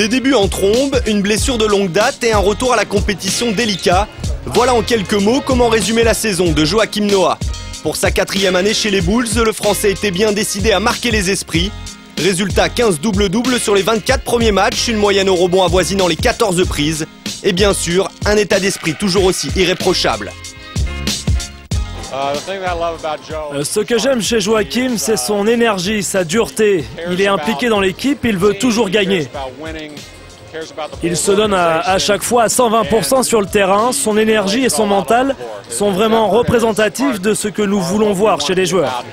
Des débuts en trombe, une blessure de longue date et un retour à la compétition délicat. Voilà en quelques mots comment résumer la saison de Joachim Noah. Pour sa 4e année chez les Bulls, le Français était bien décidé à marquer les esprits. Résultat 15 double-double sur les 24 premiers matchs, une moyenne au rebond avoisinant les 14 prises. Et bien sûr, un état d'esprit toujours aussi irréprochable. Ce que j'aime chez Joachim, c'est son énergie, sa dureté. Il est impliqué dans l'équipe, il veut toujours gagner. Il se donne à chaque fois à 120% sur le terrain. Son énergie et son mental sont vraiment représentatifs de ce que nous voulons voir chez les joueurs.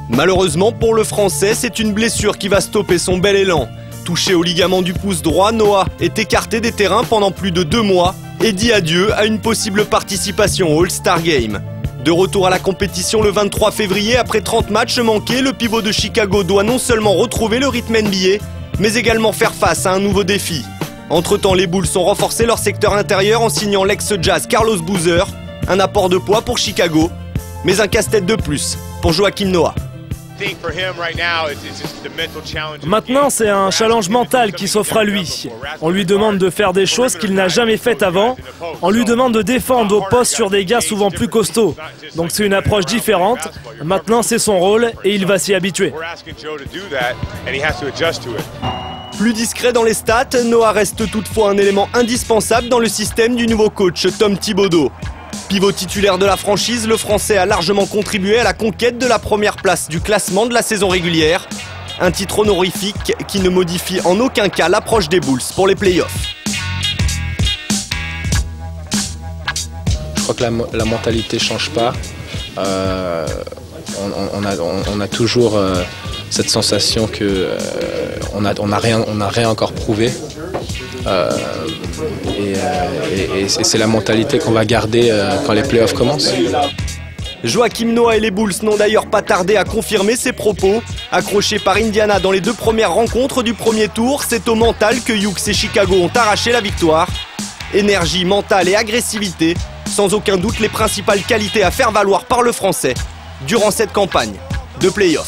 Malheureusement pour le Français, c'est une blessure qui va stopper son bel élan. Touché au ligament du pouce droit, Noah est écarté des terrains pendant plus de 2 mois et dit adieu à une possible participation au All-Star Game. De retour à la compétition le 23 février, après 30 matchs manqués, le pivot de Chicago doit non seulement retrouver le rythme NBA, mais également faire face à un nouveau défi. Entre-temps, les Bulls ont renforcé leur secteur intérieur en signant l'ex-Jazz Carlos Boozer, un apport de poids pour Chicago, mais un casse-tête de plus pour Joachim Noah. Maintenant, c'est un challenge mental qui s'offre à lui. On lui demande de faire des choses qu'il n'a jamais faites avant. On lui demande de défendre au poste sur des gars souvent plus costauds. Donc c'est une approche différente. Maintenant, c'est son rôle et il va s'y habituer. Plus discret dans les stats, Noah reste toutefois un élément indispensable dans le système du nouveau coach Tom Thibodeau. Pivot titulaire de la franchise, le Français a largement contribué à la conquête de la première place du classement de la saison régulière. Un titre honorifique qui ne modifie en aucun cas l'approche des Bulls pour les playoffs. Je crois que la mentalité ne change pas. On a toujours cette sensation qu'on n'a rien encore prouvé. Et c'est la mentalité qu'on va garder quand les playoffs commencent. Joachim Noah et les Bulls n'ont d'ailleurs pas tardé à confirmer ses propos. Accrochés par Indiana dans les 2 premières rencontres du premier tour, c'est au mental que Hughes et Chicago ont arraché la victoire. Énergie, mental et agressivité, sans aucun doute les principales qualités à faire valoir par le Français durant cette campagne de playoffs.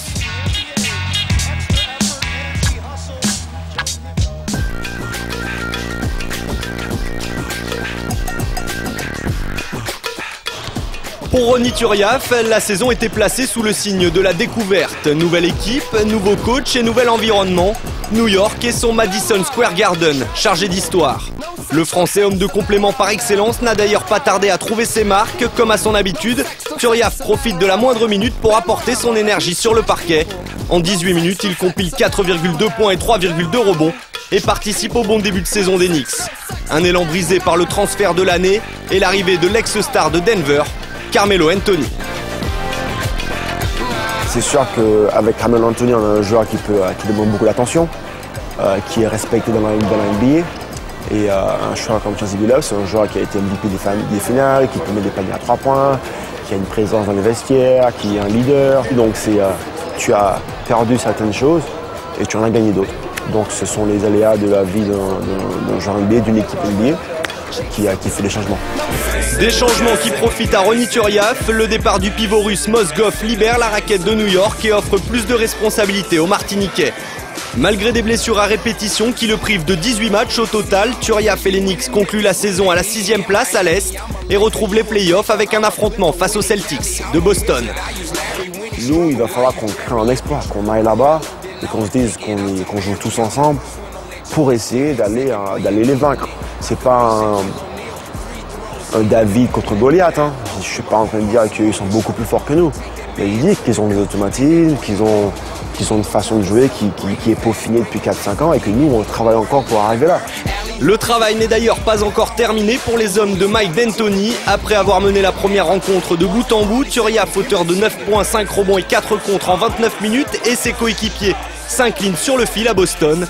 Pour Ronny Turiaf, la saison était placée sous le signe de la découverte. Nouvelle équipe, nouveau coach et nouvel environnement. New York et son Madison Square Garden, chargé d'histoire. Le Français, homme de complément par excellence, n'a d'ailleurs pas tardé à trouver ses marques. Comme à son habitude, Turiaf profite de la moindre minute pour apporter son énergie sur le parquet. En 18 minutes, il compile 4,2 points et 3,2 rebonds et participe au bon début de saison des Knicks. Un élan brisé par le transfert de l'année et l'arrivée de l'ex-star de Denver, Carmelo Anthony. C'est sûr qu'avec Carmelo Anthony, on a un joueur qui demande beaucoup d'attention, qui est respecté dans la NBA. Et un joueur comme Chauncey Billups, c'est un joueur qui a été MVP des finales, qui peut mettre des paniers à 3 points, qui a une présence dans les vestiaires, qui est un leader. Donc tu as perdu certaines choses et tu en as gagné d'autres. Donc ce sont les aléas de la vie d'un joueur NBA, d'une équipe NBA. Qui fait les changements. Des changements qui profitent à Ronny Turiaf. Le départ du pivot russe Mozgov libère la raquette de New York et offre plus de responsabilités aux Martiniquais. Malgré des blessures à répétition qui le privent de 18 matchs au total, Turiaf et les Knicks concluent la saison à la 6e place à l'Est et retrouvent les playoffs avec un affrontement face aux Celtics de Boston. Nous, il va falloir qu'on crée un exploit, qu'on aille là-bas et qu'on se dise qu'on joue tous ensemble pour essayer d'aller les vaincre. C'est pas un David contre Goliath. Hein. Je ne suis pas en train de dire qu'ils sont beaucoup plus forts que nous. Mais je dis qu'ils ont des automatismes, qu'ils ont une façon de jouer qui est peaufinée depuis 4-5 ans et que nous, on travaille encore pour arriver là. Le travail n'est d'ailleurs pas encore terminé pour les hommes de Mike D'Antoni. Après avoir mené la première rencontre de bout en bout, Turiaf, auteur de 9 points, 5 rebonds et 4 contres en 29 minutes et ses coéquipiers s'inclinent sur le fil à Boston.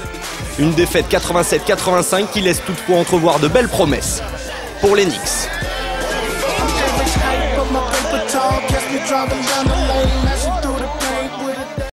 Une défaite 87-85 qui laisse toutefois entrevoir de belles promesses pour les Knicks.